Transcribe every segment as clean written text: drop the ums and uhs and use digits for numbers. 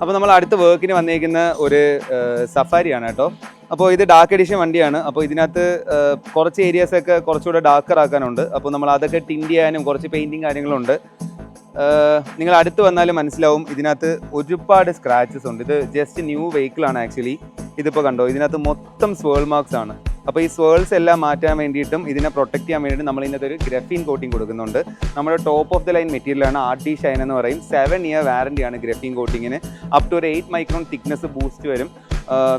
അപ്പോൾ നമ്മൾ അടുത്ത വർക്കിന് വന്നിരിക്കുന്ന ഒരു സഫാരിയാണ് കേട്ടോ. അപ്പോൾ ഇത് ഡാർക്ക് എഡിഷൻ വണ്ടിയാണ്. അപ്പോൾ ഇതിനകത്ത് കുറച്ച് ഏരിയാസൊക്കെ കുറച്ചുകൂടെ ഡാർക്കർ ആക്കാനുണ്ട്. അപ്പോൾ നമ്മൾ അതൊക്കെ ടിൻറ്റ് ചെയ്യാനും കുറച്ച് പെയിൻറ്റിങ് കാര്യങ്ങളുണ്ട്. നിങ്ങൾ അടുത്ത് വന്നാലും മനസ്സിലാവും ഇതിനകത്ത് ഒരുപാട് സ്ക്രാച്ചസ് ഉണ്ട്. ഇത് ജസ്റ്റ് ന്യൂ വെഹിക്കിളാണ് ആക്ച്വലി. ഇതിപ്പോൾ കണ്ടോ, ഇതിനകത്ത് മൊത്തം സ്വേൾ മാർക്സ് ആണ്. അപ്പോൾ ഈ സ്വേൾസ് എല്ലാം മാറ്റാൻ വേണ്ടിയിട്ടും ഇതിനെ പ്രൊട്ടക്ട് ചെയ്യാൻ വേണ്ടിയിട്ട് നമ്മൾ ഇതിനകത്ത് ഒരു ഗ്രഫീൻ കോട്ടിങ് കൊടുക്കുന്നുണ്ട്. നമ്മുടെ ടോപ്പ് ഓഫ് ദ ലൈൻ മെറ്റീരിയലാണ് RD ഷൈൻ എന്ന് പറയും. 7 year വാറണ്ടിയാണ് ഗ്രഫീൻ കോട്ടിങ്ങിന്. അപ് ടു ഒരു 8 micron തിക്നെസ് ബൂസ്റ്റ് വരും.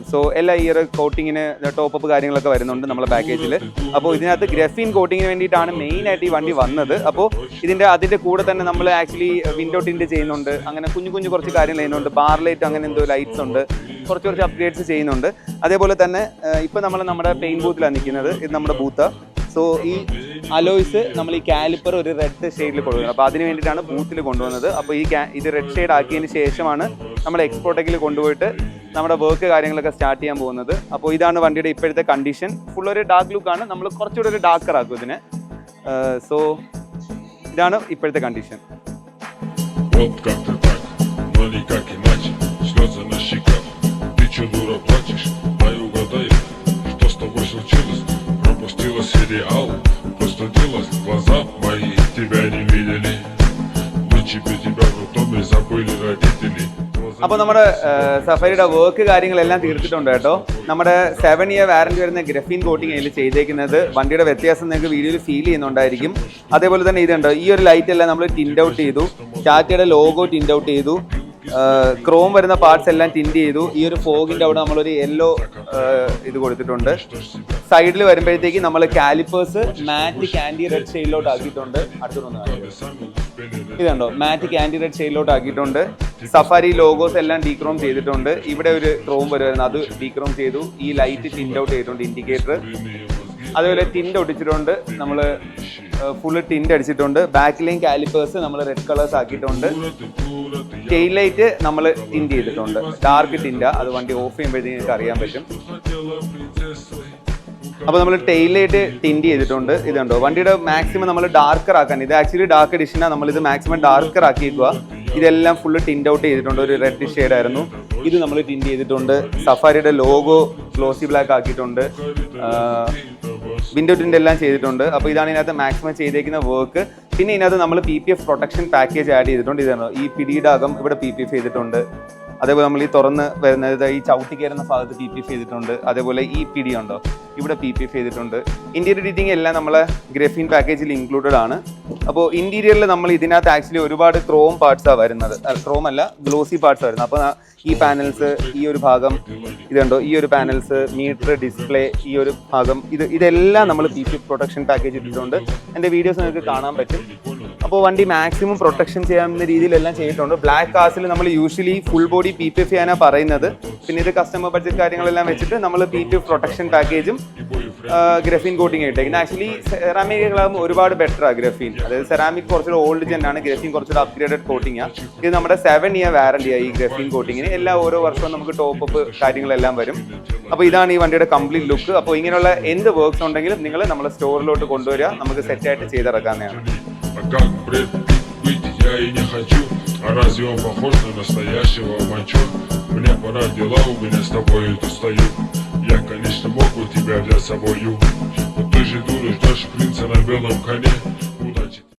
സോ എല്ലാ ഇയർ കോട്ടിങ്ങിന് ടോപ്പ് അപ്പ് കാര്യങ്ങളൊക്കെ വരുന്നുണ്ട് നമ്മളെ പാക്കേജിൽ. അപ്പോൾ ഇതിനകത്ത് ഗ്രഫീൻ കോട്ടിങ്ങിന് വേണ്ടിയിട്ടാണ് മെയിനായിട്ട് ഈ വണ്ടി വന്നത്. അപ്പോൾ അതിൻ്റെ കൂടെ തന്നെ നമ്മൾ ആക്ച്വലി വിൻഡോ ടിൻറ്റ് ചെയ്യുന്നുണ്ട്. അങ്ങനെ കുഞ്ഞു കുറച്ച് കാര്യങ്ങൾ ചെയ്യുന്നുണ്ട്. ബാർ ലൈറ്റ് അങ്ങനെ എന്തോ ലൈറ്റ്സ് ഉണ്ട്. കുറച്ച് അപ്ഗ്രേഡ്സ് ചെയ്യുന്നുണ്ട്. അതേപോലെ തന്നെ ഇപ്പോൾ നമ്മൾ നമ്മുടെ പെയിൻ ബൂത്തിലാണ് നിൽക്കുന്നത്. ഇത് നമ്മുടെ ബൂത്താണ്. സോ ഈ അലോയ്സ് നമ്മൾ ഈ കാലിപ്പർ ഒരു റെഡ് ഷെയ്ഡിൽ കൊടുക്കുന്നത്. അപ്പോൾ അതിന് വേണ്ടിയിട്ടാണ് ബൂത്തിൽ കൊണ്ടുവന്നത്. അപ്പോൾ ഇത് റെഡ് ഷെയ്ഡ് ആക്കിയതിന് ശേഷമാണ് നമ്മൾ എക്സ്പോർട്ടേക്കിൽ കൊണ്ടുപോയിട്ട് നമ്മുടെ വർക്ക് കാര്യങ്ങളൊക്കെ സ്റ്റാർട്ട് ചെയ്യാൻ പോകുന്നത്. അപ്പോൾ ഇതാണ് വണ്ടിയുടെ ഇപ്പോഴത്തെ കണ്ടീഷൻ. ഫുൾ ഒരു ഡാർക്ക് ലുക്കാണ്. നമ്മൾ കുറച്ചുകൂടെ ഒരു ഡാർക്കർ ആക്കും ഇതിനെ. സോ ഇതാണ് ഇപ്പോഴത്തെ കണ്ടീഷൻ. Сериал простудилась, глаза мои тебя не видели. Ночи без тебя в доме забыли родители. അപ്പോൾ നമ്മുടെ സഫാരിയുടെ വർക്ക് കാര്യങ്ങളെല്ലാം തീർത്തിട്ടുണ്ട് കേട്ടോ. നമ്മുടെ 7 year വാറണ്ടി വരുന്ന ഗ്രഫീൻ കോട്ടിങ് അതിൽ ചെയ്തേക്കുന്നത്. വണ്ടിയുടെ വ്യത്യാസം നിങ്ങൾക്ക് വീഡിയോയിൽ ഫീൽ ചെയ്യുന്നുണ്ടായിരിക്കും. അതേപോലെ തന്നെ ഇതുണ്ട്, ഈ ഒരു ലൈറ്റ് എല്ലാം നമ്മൾ ടിൻറ്റ് ഔട്ട് ചെയ്തു. ടാറ്റയുടെ ലോഗോ ടിൻറ്റ് ഔട്ട് ചെയ്തു. ക്രോം വരുന്ന പാർട്സ് എല്ലാം ടിൻറ്റ് ചെയ്തു. ഈ ഒരു ഫോഗിൻ്റെ അവിടെ നമ്മളൊരു യെല്ലോ ഇത് കൊടുത്തിട്ടുണ്ട്. സൈഡിൽ വരുമ്പോഴത്തേക്ക് നമ്മൾ കാലിപ്പേഴ്സ് മാറ്റ് ക്യാൻഡി റെഡ് ഷെയ്ഡിലോട്ട് ആക്കിയിട്ടുണ്ട്. ഇതുണ്ടോ, മാറ്റ് ക്യാൻഡി റെഡ് ഷെയ്ഡിലോട്ട് ആക്കിയിട്ടുണ്ട്. സഫാരി ലോഗോസ് എല്ലാം ഡീക്രോം ചെയ്തിട്ടുണ്ട്. ഇവിടെ ഒരു ക്രോം വരുമായിരുന്നു, അത് ഡീക്രോം ചെയ്തു. ഈ ലൈറ്റ് ടിൻറ്റ് ഔട്ട് ചെയ്തിട്ടുണ്ട്, ഇൻഡിക്കേറ്റർ. അതുപോലെ ടിൻറ്റ് ഒട്ടിച്ചിട്ടുണ്ട്. നമ്മൾ ഫുള്ള് ടിൻറ്റ് അടിച്ചിട്ടുണ്ട്. ബാക്കിലെയും കാലിപ്പേഴ്സ് നമ്മൾ റെഡ് കളേഴ്സ് ആക്കിയിട്ടുണ്ട്. ടെയിൽ ലൈറ്റ് നമ്മൾ ടിൻറ്റ് ചെയ്തിട്ടുണ്ട്. ഡാർക്ക് ടിൻറ്റാ, അത് വണ്ടി ഓഫ് ചെയ്യുമ്പോഴത്തേക്ക് നിങ്ങൾക്ക് അറിയാൻ പറ്റും. അപ്പോൾ നമ്മൾ ടെയിൽ ലൈറ്റ് ടിൻറ്റ് ചെയ്തിട്ടുണ്ട്. ഇതുണ്ടോ, വണ്ടിയുടെ മാക്സിമം നമ്മൾ ഡാർക്കർ ആക്കാൻ. ഇത് ആക്ച്വലി ഡാർക്ക് എഡിഷനാണ്. നമ്മളിത് മാക്സിമം ഡാർക്കർ ആക്കിയിരിക്കുക. ഇതെല്ലാം ഫുള്ള് ടിൻറ്റ് ഔട്ട് ചെയ്തിട്ടുണ്ട്. ഒരു റെഡ് ഷെയ്ഡ് ആയിരുന്നു. ഇത് നമ്മൾ ടിൻറ്റ് ചെയ്തിട്ടുണ്ട്. സഫാരിയുടെ ലോഗോ ഗ്ലോസി ബ്ലാക്ക് ആക്കിയിട്ടുണ്ട്. വിൻഡോ ടിൻറ്റ് എല്ലാം ചെയ്തിട്ടുണ്ട്. അപ്പോൾ ഇതാണ് ഇതിനകത്ത് മാക്സിമം ചെയ്തേക്കുന്ന വർക്ക്. പിന്നെ ഇതിനകത്ത് നമ്മൾ PPF പ്രൊട്ടക്ഷൻ പാക്കേജ് ആഡ് ചെയ്തിട്ടുണ്ട്. ഇതാണ് ഈ പിടിയുടെ അകം ഇവിടെ PPF ചെയ്തിട്ടുണ്ട്. അതേപോലെ നമ്മൾ ഈ തുറന്ന് വരുന്നത് ഈ ചവിട്ടി കയറുന്ന ഭാഗത്ത് PPF ചെയ്തിട്ടുണ്ട്. അതേപോലെ ഈ പിടി ഉണ്ടോ, ഇവിടെ PPF ചെയ്തിട്ടുണ്ട്. ഇന്റീരിയർ എഡിറ്റിംഗ് എല്ലാം നമ്മളെ ഗ്രഫീൻ പാക്കേജിൽ ഇൻക്ലൂഡഡ് ആണ്. അപ്പോൾ ഇന്റീരിയറിൽ നമ്മൾ ഇതിനകത്ത് ആക്ച്വലി ഒരുപാട് ക്രോം പാർട്സാണ് വരുന്നത്. ക്രോം അല്ല, ഗ്ലോസി പാർട്സ് വരുന്നത്. അപ്പോൾ ഈ പാനൽസ്, ഈ ഒരു ഭാഗം ഇതുണ്ടോ, ഈ ഒരു പാനൽസ്, മീറ്റർ, ഡിസ്പ്ലേ, ഈ ഒരു ഭാഗം, ഇതെല്ലാം നമ്മൾ PPF പ്രൊട്ടക്ഷൻ പാക്കേജ് ഇട്ടിട്ടുണ്ട്. എൻ്റെ വീഡിയോസ് നിങ്ങൾക്ക് കാണാൻ പറ്റും. അപ്പോൾ വണ്ടി മാക്സിമം പ്രൊട്ടക്ഷൻ ചെയ്യാവുന്ന രീതിയിലെല്ലാം ചെയ്തിട്ടുണ്ട്. ബ്ലാക്ക് കാസിൽ നമ്മൾ യൂഷ്വലി ഫുൾ ബോഡി PPF ചെയ്യാനാണ് പറയുന്നത്. പിന്നെ ഇത് കസ്റ്റമർ ബഡ്ജറ്റ് കാര്യങ്ങളെല്ലാം വെച്ചിട്ട് നമ്മൾ PPF പ്രൊട്ടക്ഷൻ പാക്കേജും ഗ്രഫീൻ കോട്ടിങ് ഇട്ടേക്കുന്നത്. ആക്ച്വലി സെറാമിക്കുകളാകുമ്പോൾ ഒരുപാട് ബെറ്ററാണ് ഗ്രഫീൻ. അതായത് സെറാമിക് കുറച്ചുകൂടെ ഓൾഡ് ജെൻ ആണ്, ഗ്രഫീൻ കുറച്ചുകൂടെ അപ്ഗ്രേഡഡ് കോട്ടിങ്ങാണ്. ഇത് നമ്മുടെ 7 year വാറണ്ടിയാണ് ഈ ഗ്രഫീൻ കോട്ടിങ്ങിന്. എല്ലാ ഓരോ വർഷവും നമുക്ക് ടോപ്പ് അപ്പ് കാര്യങ്ങളെല്ലാം വരും. അപ്പോൾ ഇതാണ് ഈ വണ്ടിയുടെ കംപ്ലീറ്റ് ലുക്ക്. അപ്പോൾ ഇങ്ങനെയുള്ള എന്ത് വർക്ക്സ് ഉണ്ടെങ്കിലും നിങ്ങൾ നമ്മളെ സ്റ്റോറിലോട്ട് കൊണ്ടുവരിക, നമുക്ക് സെറ്റായിട്ട് ചെയ്തിറക്കാവുന്നതാണ്. Как Брэд Питт быть я и не хочу. А разве он похож на настоящего мачо? Мне пора, дела у меня с тобой достаю. Я, конечно, мог бы тебя взять с собою, но ты же дура, ждешь принца на белом коне.